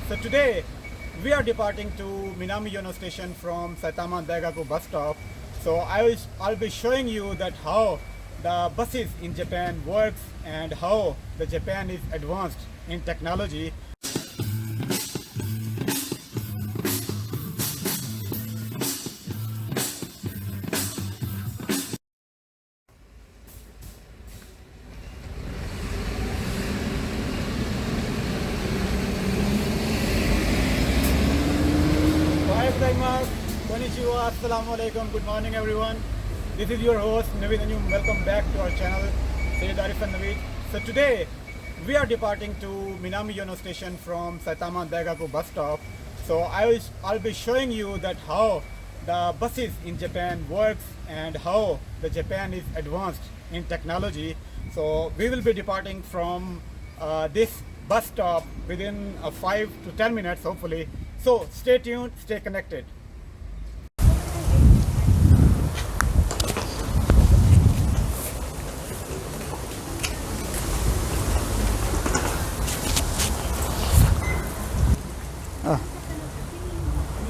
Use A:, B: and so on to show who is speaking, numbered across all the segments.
A: So today we are departing to Minami-Yono station from Saitama Daigaku bus stop. So I'll be showing you that how the buses in Japan works and how the Japan is advanced in technology. Konnichiwa, assalamu alaikum, good morning everyone. This is your host Naveed and welcome back to our channel Sayyid Arif and Naveed. So today we are departing to Minami-Yono station from Saitama Daigaku bus stop. So I'll be showing you that how the buses in Japan works and how the Japan is advanced in technology. So we will be departing from this bus stop within 5 to 10 minutes hopefully. So stay tuned, stay connected.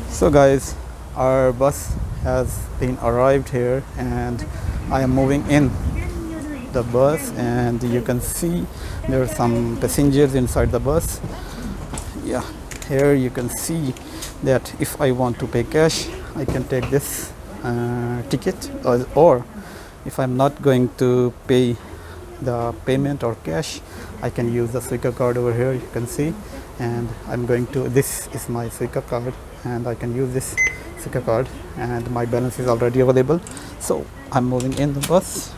A: So guys, our bus has been arrived here and I am moving in the bus, and you can see there are some passengers inside the bus. Yeah, here you can see that if I want to pay cash I can take this ticket, or if I'm not going to pay the payment or cash, I can use the Suica card over here, you can see. And I'm going to, this is my Suica card and I can use this Suica card and my balance is already available. So I'm moving in the bus.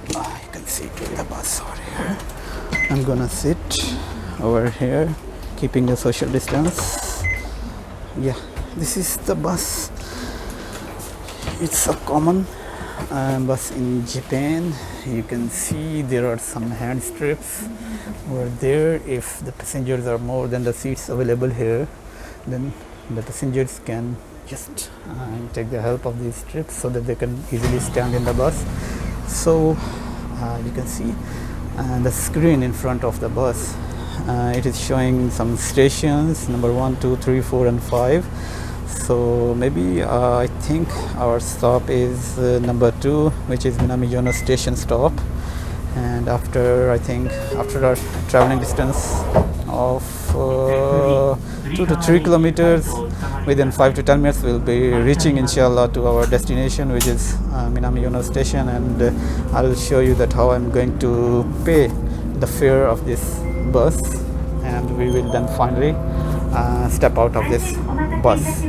A: You can see the bus over here. I'm gonna sit over here keeping the social distance. Yeah, this is the bus. It's a common bus in Japan. You can see there are some hand strips over there. If the passengers are more than the seats available here, then the passengers can just take the help of these strips so that they can easily stand in the bus. So you can see the screen in front of the bus. It is showing some stations, number 1, 2, 3, 4 and 5. So maybe I think our stop is number 2, which is Minami-Yono station stop. And after our traveling distance of 2 to 3 kilometers, within 5 to 10 minutes we'll be reaching inshallah to our destination, which is Minami-Yono station. And I will show you that how I'm going to pay the fare of this bus, and we will then finally step out of this bus.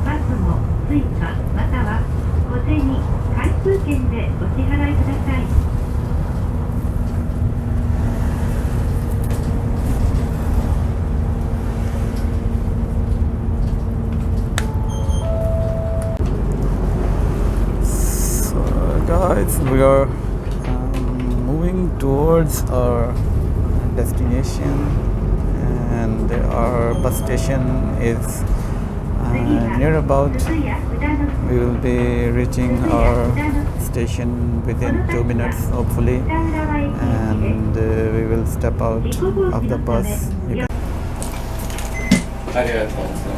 B: Pasmo, Suica または小銭、回数券でお支払いください。
A: So guys, we are moving towards our destination, and our bus station is near about. We will be reaching our station within 2 minutes hopefully, and we will step out of the bus.
C: ありがとうございます。